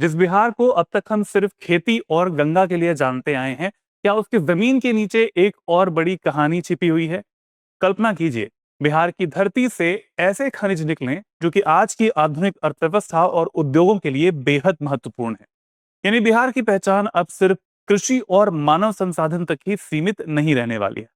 जिस बिहार को अब तक हम सिर्फ खेती और गंगा के लिए जानते आए हैं, क्या उसकी जमीन के नीचे एक और बड़ी कहानी छिपी हुई है? कल्पना कीजिए, बिहार की धरती से ऐसे खनिज निकलें जो कि आज की आधुनिक अर्थव्यवस्था और उद्योगों के लिए बेहद महत्वपूर्ण है। यानी बिहार की पहचान अब सिर्फ कृषि और मानव संसाधन तक ही सीमित नहीं रहने वाली है।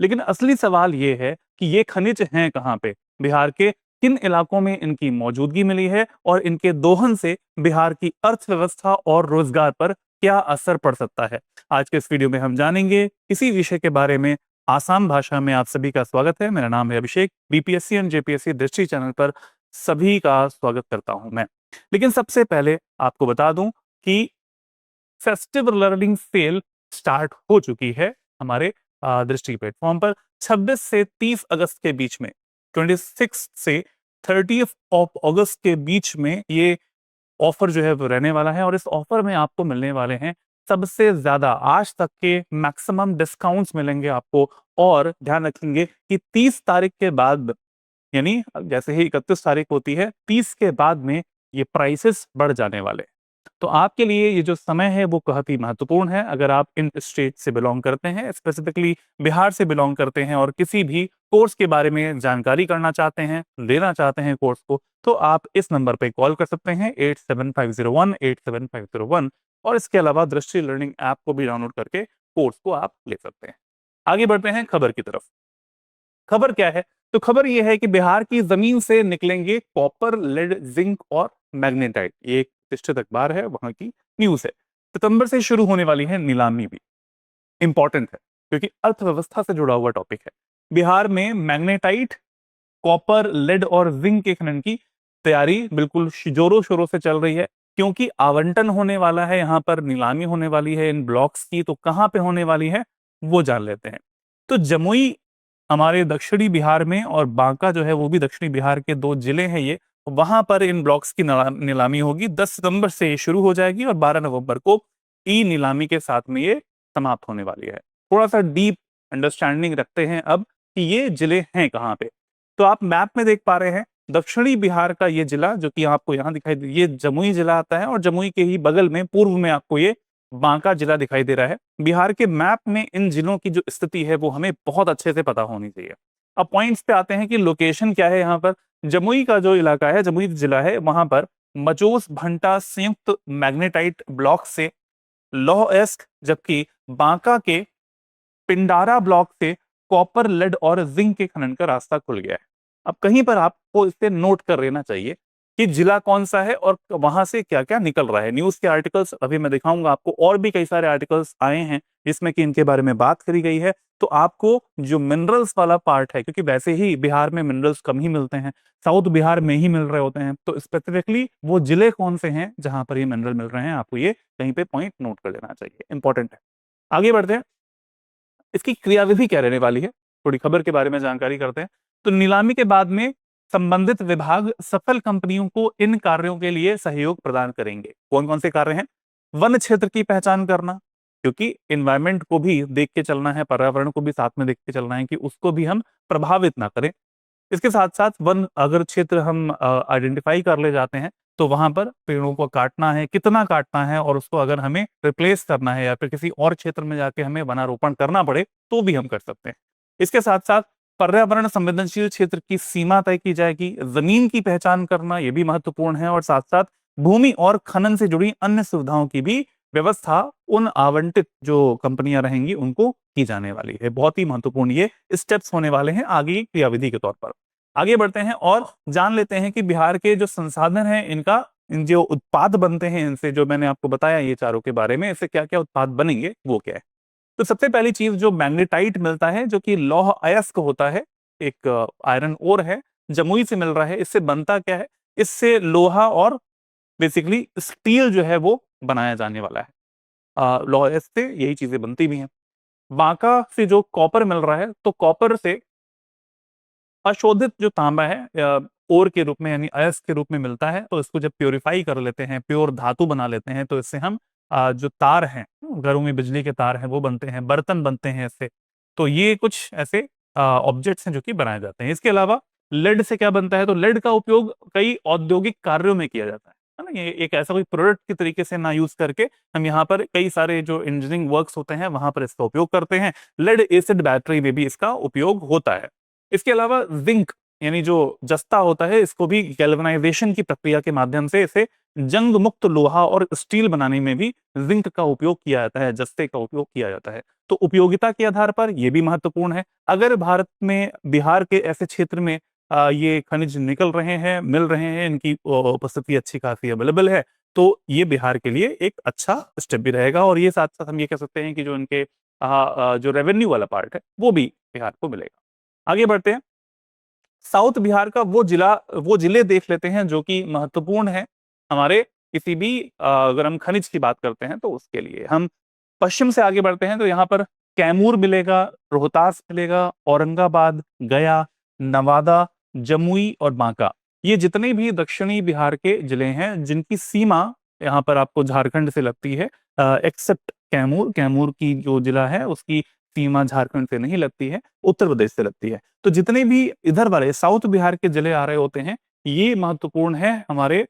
लेकिन असली सवाल ये है कि ये खनिज हैं कहाँ पे, बिहार के किन इलाकों में इनकी मौजूदगी मिली है और इनके दोहन से बिहार की अर्थव्यवस्था और रोजगार पर क्या असर पड़ सकता है। आज के इस वीडियो में हम जानेंगे इसी विषय के बारे में। आसान भाषा में आप सभी का स्वागत है। मेरा नाम है अभिषेक। बीपीएससी एंड जेपीएससी दृष्टि चैनल पर सभी का स्वागत करता हूं मैं। लेकिन सबसे पहले आपको बता दूं कि फेस्टिव लर्निंग सेल स्टार्ट हो चुकी है हमारे दृष्टि प्लेटफॉर्म पर। 26 से 30 अगस्त के बीच में, 26 से 30 ऑफ अगस्त के बीच में ये ऑफर जो है वो रहने वाला है। और इस ऑफर में आपको मिलने वाले हैं सबसे ज्यादा आज तक के मैक्सिमम डिस्काउंट्स मिलेंगे आपको। और ध्यान रखेंगे कि 30 तारीख के बाद, यानी जैसे ही 31 तारीख होती है, 30 के बाद में ये प्राइसेस बढ़ जाने वाले हैं। तो आपके लिए ये जो समय है वो बहुत ही महत्वपूर्ण है। अगर आप इन स्टेट से बिलोंग करते हैं, स्पेसिफिकली बिहार से बिलोंग करते हैं और किसी भी कोर्स के बारे में जानकारी करना चाहते हैं, लेना चाहते हैं कोर्स को, तो आप इस नंबर पे कॉल कर सकते हैं 8750187501। और इसके अलावा दृष्टि लर्निंग ऐप को भी डाउनलोड करके कोर्स को आप ले सकते हैं। आगे बढ़ते हैं खबर की तरफ। खबर क्या है? तो खबर यह है कि बिहार की जमीन से निकलेंगे कॉपर, लेड, जिंक और मैग्नेटाइट। ये एक प्रतिष्ठित अखबार है, वहां की न्यूज है। सितंबर से शुरू होने वाली है नीलामी भी। इंपॉर्टेंट है क्योंकि अर्थव्यवस्था से जुड़ा हुआ टॉपिक है। बिहार में मैग्नेटाइट, कॉपर, लेड और जिंक के खनन की तैयारी बिल्कुल जोरों शोरों से चल रही है। क्योंकि आवंटन होने वाला है, यहाँ पर नीलामी होने वाली है इन ब्लॉक्स की। तो कहाँ पे होने वाली है वो जान लेते हैं। तो जमुई हमारे दक्षिणी बिहार में और बांका जो है वो भी दक्षिणी बिहार के दो जिले हैं ये। वहां पर इन ब्लॉक्स की नीलामी होगी। 10 सितंबर से ये शुरू हो जाएगी और 12 नवंबर को ई नीलामी के साथ में ये समाप्त होने वाली है। थोड़ा सा डीप अंडरस्टैंडिंग रखते हैं अब कि ये जिले हैं कहाँ पे। तो आप मैप में देख पा रहे हैं दक्षिणी बिहार का ये जिला जो कि आपको यहाँ दिखाई दे, ये जमुई जिला आता है। और जमुई के ही बगल में पूर्व में आपको ये बांका जिला दिखाई दे रहा है। बिहार के मैप में इन जिलों की जो स्थिति है वो हमें बहुत अच्छे से पता होनी चाहिए। अब पॉइंट्स पे आते हैं कि लोकेशन क्या है। यहाँ पर जमुई का जो इलाका है, जमुई जिला है, वहां पर मचोस भंटा संयुक्त मैग्नेटाइट ब्लॉक से लौह एस्क, जबकि बांका के पिंडारा ब्लॉक से कॉपर, लेड और जिंक के खनन का रास्ता खुल गया है। अब कहीं पर आपको इसे नोट कर लेना चाहिए कि जिला कौन सा है और वहां से क्या क्या निकल रहा है। न्यूज के आर्टिकल्स अभी मैं दिखाऊंगा आपको, और भी कई सारे आर्टिकल्स आए हैं जिसमें कि इनके बारे में बात करी गई है। तो आपको जो मिनरल्स वाला पार्ट है, क्योंकि वैसे ही बिहार में मिनरल्स कम ही मिलते हैं, साउथ बिहार में ही मिल रहे होते हैं, तो स्पेसिफिकली वो जिले कौन से हैं जहां पर ये मिनरल मिल रहे हैं, आपको ये कहीं पे पॉइंट नोट कर लेना चाहिए, इंपॉर्टेंट है। आगे बढ़ते हैं। इसकी क्रियाविधि क्या रहने वाली है, थोड़ी खबर के बारे में जानकारी करते हैं। तो नीलामी के बाद में संबंधित विभाग सफल कंपनियों को इन कार्यों के लिए सहयोग प्रदान करेंगे। कौन कौन से कार्य हैं? वन क्षेत्र की पहचान करना, क्योंकि इन्वायरमेंट को भी देख के चलना है, पर्यावरण को भी साथ में देख के चलना है कि उसको भी हम प्रभावित ना करें। इसके साथ साथ वन अगर क्षेत्र हम आइडेंटिफाई कर ले जाते हैं, तो वहां पर पेड़ों को काटना है, कितना काटना है, और उसको अगर हमें रिप्लेस करना है या फिर किसी और क्षेत्र में जाके हमें वनारोपण करना पड़े तो भी हम कर सकते हैं। इसके साथ साथ पर्यावरण संवेदनशील क्षेत्र की सीमा तय की जाएगी। जमीन की पहचान करना ये भी महत्वपूर्ण है। और साथ साथ भूमि और खनन से जुड़ी अन्य सुविधाओं की भी व्यवस्था उन आवंटित जो कंपनियां रहेंगी उनको की जाने वाली है। बहुत ही महत्वपूर्ण ये स्टेप्स होने वाले हैं आगे की क्रियाविधि के तौर पर। आगे बढ़ते हैं और जान लेते हैं कि बिहार के जो संसाधन हैं, इनका जो उत्पाद बनते हैं इनसे, जो मैंने आपको बताया ये चारों के बारे में, इससे क्या क्या उत्पाद बनेंगे वो क्या है। तो सबसे पहली चीज जो मैग्नेटाइट मिलता है, जो कि लौह अयस्क होता है, एक आयरन ओर है, जमुई से मिल रहा है। इससे बनता क्या है? इससे लोहा और बेसिकली स्टील जो है वो बनाया जाने वाला है। लौह अयस्क से यही चीजें बनती भी हैं। बांका से जो कॉपर मिल रहा है, तो कॉपर से अशोधित जो तांबा है ओर के रूप में यानी अयस्क के रूप में मिलता है। तो इसको जब प्योरीफाई कर लेते हैं, प्योर धातु बना लेते हैं, तो इससे हम जो तार हैं, घरों में बिजली के तार हैं वो बनते हैं, बर्तन बनते हैं इससे। तो ये कुछ ऐसे ऑब्जेक्ट्स हैं जो कि बनाए जाते हैं। इसके अलावा लेड से क्या बनता है? तो लेड का उपयोग कई औद्योगिक कार्यों में किया जाता है। है ना, ये एक ऐसा कोई प्रोडक्ट के तरीके से ना यूज करके हम यहाँ पर कई सारे जो इंजीनियरिंग वर्क्स होते हैं वहां पर इसका उपयोग करते हैं। लेड एसिड बैटरी में भी इसका उपयोग होता है। इसके अलावा जिंक यानी जो जस्ता होता है, इसको भी गैल्वेनाइजेशन की प्रक्रिया के माध्यम से इसे जंग मुक्त लोहा और स्टील बनाने में भी जिंक का उपयोग किया जाता है, जस्ते का उपयोग किया जाता है। तो उपयोगिता के आधार पर यह भी महत्वपूर्ण है। अगर भारत में बिहार के ऐसे क्षेत्र में ये खनिज निकल रहे हैं, मिल रहे हैं, इनकी उपस्थिति अच्छी खासी अवेलेबल है, तो ये बिहार के लिए एक अच्छा स्टेप भी रहेगा। और ये साथ साथ हम ये कह सकते हैं कि जो इनके जो रेवेन्यू वाला पार्ट है वो भी बिहार को मिलेगा। आगे बढ़ते हैं। साउथ बिहार का वो जिले देख लेते हैं जो कि महत्वपूर्ण है हमारे किसी भी अगर हम खनिज की बात करते हैं तो उसके लिए। हम पश्चिम से आगे बढ़ते हैं तो यहाँ पर कैमूर मिलेगा, रोहतास मिलेगा, औरंगाबाद, गया, नवादा, जमुई और बांका। ये जितने भी दक्षिणी बिहार के जिले हैं जिनकी सीमा यहाँ पर आपको झारखंड से लगती है, एक्सेप्ट कैमूर। कैमूर की जो जिला है उसकी सीमा झारखंड से नहीं लगती है, उत्तर प्रदेश से लगती है। तो जितने भी इधर वाले साउथ बिहार के जिले आ रहे होते हैं ये महत्वपूर्ण है हमारे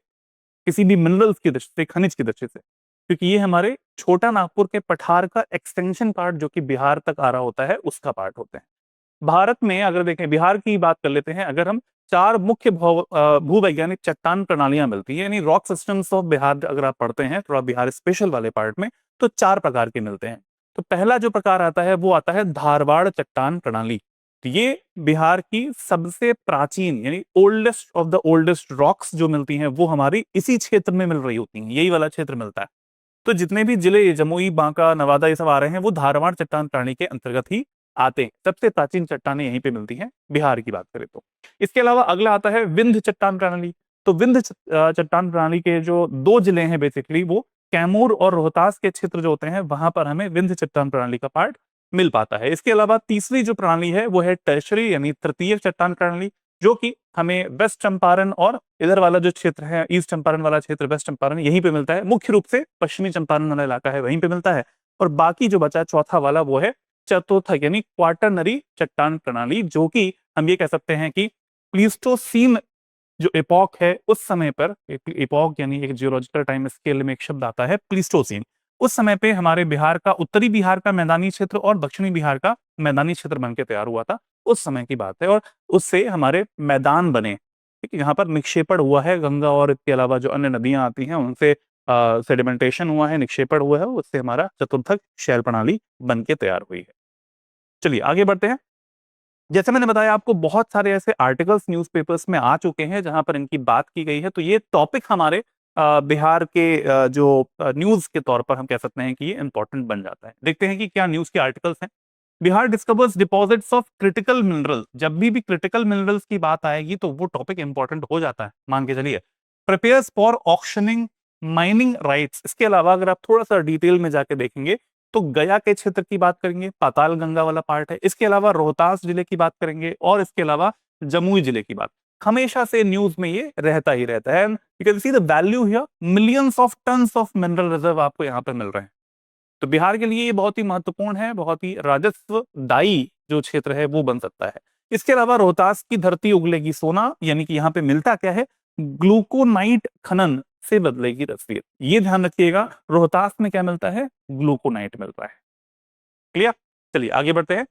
किसी भी मिनरल्स की दृष्टि से, खनिज की दृष्टि से, क्योंकि ये हमारे छोटा नागपुर के पठार का एक्सटेंशन पार्ट जो कि बिहार तक आ रहा होता है उसका पार्ट होते हैं। भारत में अगर देखें, बिहार की बात कर लेते हैं, अगर हम चार मुख्य भूवैज्ञानिक चट्टान प्रणालियां मिलती है, यानी रॉक सिस्टम्स ऑफ बिहार अगर आप पढ़ते हैं थोड़ा बिहार स्पेशल वाले पार्ट में, तो चार प्रकार के मिलते हैं। तो पहला जो प्रकार आता है वो आता है धारवाड़ चट्टान प्रणाली। तो ये बिहार की सबसे प्राचीन यानी oldest of the oldest rocks जो मिलती हैं वो हमारी इसी क्षेत्र में मिल रही होती हैं, यही वाला क्षेत्र मिलता है। तो जितने भी जिले जमुई, बांका, नवादा ये सब आ रहे हैं वो धारवाड़ चट्टान प्रणाली के अंतर्गत ही आते हैं। सबसे प्राचीन चट्टानें यहीं पे मिलती हैं बिहार की बात करें तो। इसके अलावा अगला आता है विंध्य चट्टान प्रणाली। तो विंध्य चट्टान प्रणाली के जो दो जिले हैं बेसिकली वो कैमूर और रोहतास के क्षेत्र जो होते हैं वहां पर हमें विंध्य चट्टान प्रणाली का पार्ट मिल पाता है। इसके अलावा तीसरी जो प्रणाली है वो है टर्शरी यानी तृतीय चट्टान प्रणाली, जो कि हमें वेस्ट चंपारण और इधर वाला जो क्षेत्र है ईस्ट चंपारण वाला क्षेत्र, वेस्ट चंपारण, यहीं पे मिलता है। मुख्य रूप से पश्चिमी चंपारण वाला इलाका है वहीं पे मिलता है। और बाकी जो बचा चौथा वाला वो है चतुर्थ यानी क्वाटरनरी चट्टान प्रणाली, जो कि हम ये कह सकते हैं कि प्लीस्टोसीन जो एपॉक है उस समय पर, एपॉक यानी एक जियोलॉजिकल टाइम स्केल में एक शब्द आता है प्लीस्टोसीन, उस समय पे हमारे बिहार का, उत्तरी बिहार का मैदानी क्षेत्र और दक्षिणी बिहार का मैदानी क्षेत्र बनकर तैयार हुआ था, उस समय की बात है। और उससे हमारे मैदान बने, ठीक है, यहाँ पर निक्षेपण हुआ है गंगा और इसके अलावा जो अन्य नदियां आती हैं उनसे सेडिमेंटेशन हुआ है, निक्षेपण हुआ है, उससे हमारा चतुर्थक शैल प्रणाली बन के तैयार हुई है। चलिए आगे बढ़ते हैं। जैसे मैंने बताया आपको बहुत सारे ऐसे आर्टिकल्स न्यूज़पेपर्स में आ चुके हैं जहां पर इनकी बात की गई है, तो ये टॉपिक हमारे बिहार के जो न्यूज के तौर पर हम कह सकते हैं कि ये इंपॉर्टेंट बन जाता है। देखते हैं कि क्या न्यूज के आर्टिकल्स हैं। Bihar discovers deposits of critical mineral. जब भी क्रिटिकल मिनरल्स की बात आएगी तो वो टॉपिक इंपॉर्टेंट हो जाता है, मान के चलिए। Prepares for auctioning mining rights. इसके अलावा अगर आप थोड़ा सा डिटेल में जाके देखेंगे तो गया के क्षेत्र की बात करेंगे, पाताल गंगा वाला पार्ट है। इसके अलावा रोहतास जिले की बात करेंगे और इसके अलावा जमुई जिले की बात। हमेशा से न्यूज में ये रहता ही रहता है। You can see the value here, millions of tons of mineral reserve आपको यहाँ पे मिल रहे हैं। तो बिहार के लिए ये बहुत ही महत्वपूर्ण है, बहुत ही राजस्वदायी जो क्षेत्र है वो बन सकता है। इसके अलावा रोहतास की धरती उगलेगी सोना, यानी कि यहाँ पे मिलता क्या है, ग्लूकोनाइट खनन से बदलेगी तस्वीर। ये ध्यान रखिएगा, रोहतास में क्या मिलता है, ग्लूकोनाइट मिल रहा है। क्लियर। चलिए आगे बढ़ते हैं।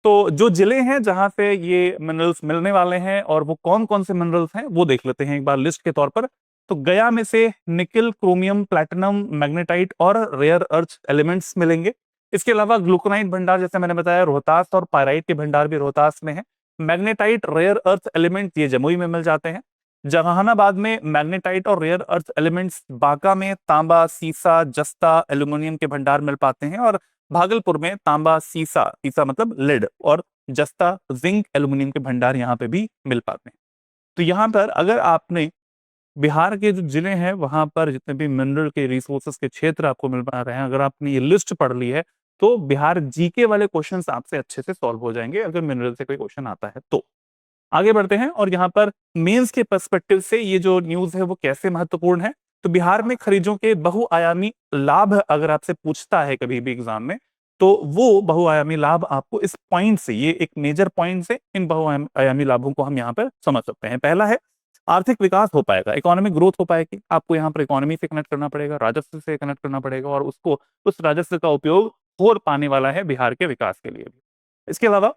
तो जो जिले हैं जहां से ये मिनरल्स मिलने वाले हैं और वो कौन कौन से मिनरल्स हैं वो देख लेते हैं एक बार लिस्ट के तौर पर। तो गया में से निकिल, क्रोमियम, प्लैटिनम, मैग्नेटाइट और रेयर अर्थ एलिमेंट्स मिलेंगे। इसके अलावा ग्लूकोनाइट भंडार जैसे मैंने बताया रोहतास, और पायराइट के भंडार भी रोहतास में है। मैग्नेटाइट, रेयर अर्थ एलिमेंट ये जमुई में मिल जाते हैं। जहानाबाद में मैग्नेटाइट और रेयर अर्थ एलिमेंट्स, बांका में तांबा, सीसा, जस्ता, एल्यूमिनियम के भंडार मिल पाते हैं। और भागलपुर में तांबा, सीसा, सीसा मतलब लेड, और जस्ता, जिंक, एल्यूमिनियम के भंडार यहाँ पे भी मिल पाते हैं। तो यहाँ पर अगर आपने बिहार के जो जिले हैं वहां पर जितने भी मिनरल के रिसोर्सेस के क्षेत्र आपको मिल पा रहे हैं, अगर आपने ये लिस्ट पढ़ ली है तो बिहार जीके वाले क्वेश्चंस आपसे अच्छे से सॉल्व हो जाएंगे अगर मिनरल से कोई क्वेश्चन आता है तो। आगे बढ़ते हैं और यहाँ पर मेंस के पर्सपेक्टिव से ये जो न्यूज है वो कैसे महत्वपूर्ण है। तो बिहार में खनिजों के बहुआयामी लाभ अगर आपसे पूछता है कभी भी एग्जाम में, तो वो बहुआयामी लाभ आपको इस पॉइंट से, ये एक मेजर पॉइंट से इन बहुआयामी लाभों को हम यहाँ पर समझ सकते हैं। पहला है आर्थिक विकास हो पाएगा, इकोनॉमिक ग्रोथ हो पाएगी। आपको यहाँ पर इकोनॉमी से कनेक्ट करना पड़ेगा, राजस्व से कनेक्ट करना पड़ेगा और उसको उस राजस्व का उपयोग हो पाने वाला है बिहार के विकास के लिए भी। इसके अलावा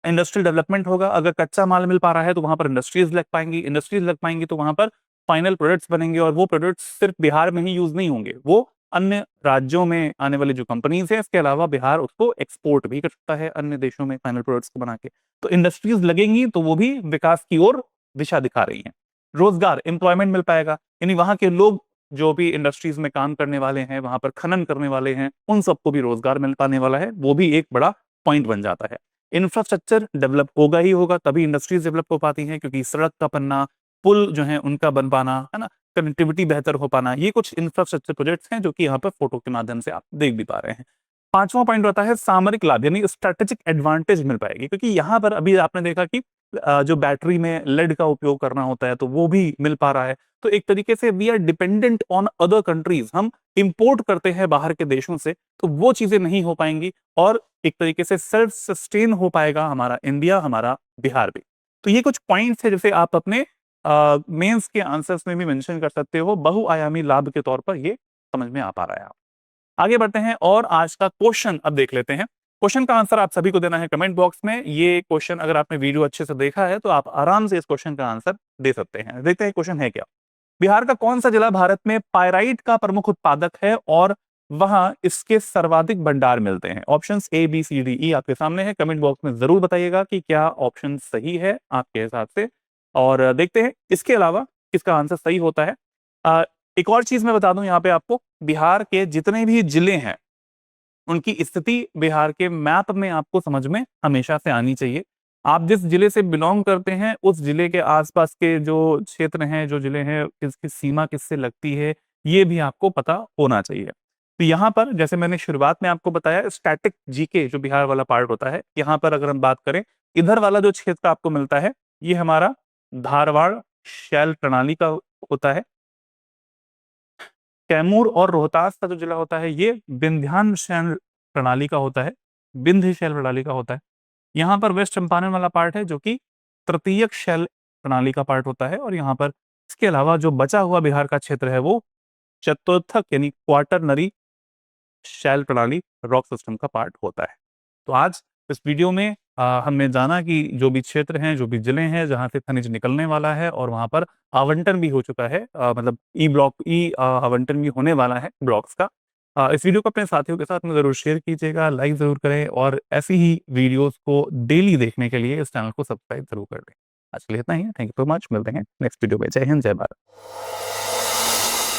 इंडस्ट्रियल डेवलपमेंट होगा। अगर कच्चा माल मिल पा रहा है तो वहां पर इंडस्ट्रीज लग पाएंगी, इंडस्ट्रीज लग पाएंगी तो वहां पर फाइनल प्रोडक्ट्स बनेंगे और वो प्रोडक्ट्स सिर्फ बिहार में ही यूज नहीं होंगे, वो अन्य राज्यों में आने वाली जो कंपनीज है, इसके अलावा बिहार उसको एक्सपोर्ट भी कर सकता है अन्य देशों में फाइनल प्रोडक्ट्स को बना के। तो इंडस्ट्रीज लगेंगी तो वो भी विकास की ओर दिशा दिखा रही हैं। रोजगार, एम्प्लॉयमेंट मिल पाएगा, यानी वहां के लोग जो भी इंडस्ट्रीज में काम करने वाले हैं, वहां पर खनन करने वाले हैं, उन सबको भी रोजगार मिल पाने वाला है, वो भी एक बड़ा पॉइंट बन जाता है। इंफ्रास्ट्रक्चर डेवलप होगा ही होगा, तभी इंडस्ट्रीज डेवलप हो पाती हैं, क्योंकि सड़क का बनना, पुल जो है उनका बन पाना, है ना, कनेक्टिविटी बेहतर हो पाना, ये कुछ इंफ्रास्ट्रक्चर प्रोजेक्ट्स हैं जो कि यहाँ पर फोटो के माध्यम से आप देख भी पा रहे हैं। पांचवा पॉइंट रहता है सामरिक लाभ, यानी स्ट्रेटेजिक एडवांटेज मिल पाएगी, क्योंकि यहाँ पर अभी आपने देखा कि जो बैटरी में लेड का उपयोग करना होता है तो वो भी मिल पा रहा है। तो एक तरीके से we are dependent on other countries, हम इंपोर्ट करते हैं बाहर के देशों से, तो वो चीजें नहीं हो पाएंगी और एक तरीके से सेल्फ सस्टेन हो पाएगा हमारा इंडिया, हमारा बिहार भी। तो ये कुछ पॉइंट्स है जिसे आप अपने मेंस के आंसर्स में भी मेंशन कर सकते हो, बहुआयामी लाभ के तौर पर ये समझ में आ पा रहा है। आगे बढ़ते हैं और आज का क्वेश्चन अब देख लेते हैं। क्वेश्चन का आंसर आप सभी को देना है कमेंट बॉक्स में। ये क्वेश्चन अगर आपने वीडियो अच्छे से देखा है तो आप आराम से इस क्वेश्चन का आंसर दे सकते हैं। देखते हैं क्वेश्चन है क्या। बिहार का कौन सा जिला भारत में पायराइट का प्रमुख उत्पादक है और वहां इसके सर्वाधिक भंडार मिलते हैं? Options A B C D E आपके सामने है, कमेंट बॉक्स में जरूर बताइएगा कि क्या ऑप्शन सही है आपके हिसाब से, और देखते हैं इसके अलावा किसका आंसर सही होता है। एक और चीज मैं बता दूं यहाँ पे आपको, बिहार के जितने भी जिले हैं उनकी स्थिति बिहार के मैप में आपको समझ में हमेशा से आनी चाहिए। आप जिस जिले से बिलोंग करते हैं उस जिले के आसपास के जो क्षेत्र हैं, जो जिले हैं, किसकी सीमा किससे लगती है, ये भी आपको पता होना चाहिए। तो यहाँ पर जैसे मैंने शुरुआत में आपको बताया, स्टैटिक जीके जो बिहार वाला पार्ट होता है, यहाँ पर अगर हम बात करें, इधर वाला जो क्षेत्र आपको मिलता है ये हमारा धारवाड़ शैल प्रणाली का होता है। कैमूर और रोहतास का जो जिला होता है ये विंध्यान शैल प्रणाली का होता है, विंध्य शैल प्रणाली का होता है। यहाँ पर वेस्ट चंपारण वाला पार्ट है जो कि तृतीयक शैल प्रणाली का पार्ट होता है, और यहाँ पर इसके अलावा जो बचा हुआ बिहार का क्षेत्र है वो चतुर्थक यानी क्वाटरनरी शैल प्रणाली रॉक सिस्टम का पार्ट होता है। तो आज इस वीडियो में हमने जाना कि जो भी क्षेत्र हैं, जो भी जिले हैं जहां से खनिज निकलने वाला है और वहां पर आवंटन भी हो चुका है, मतलब ई आवंटन भी होने वाला है ब्लॉक्स का। इस वीडियो को अपने साथियों के साथ में जरूर शेयर कीजिएगा, लाइक जरूर करें और ऐसी ही वीडियोस को डेली देखने के लिए इस चैनल को सब्सक्राइब जरूर कर दें। आज के लिए इतना ही है, थैंक यू सो मच, मिलते हैं नेक्स्ट वीडियो में। जय हिंद, जय भारत।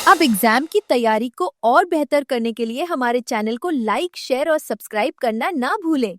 अब एग्जाम की तैयारी को और बेहतर करने के लिए हमारे चैनल को लाइक, शेयर और सब्सक्राइब करना ना भूलें।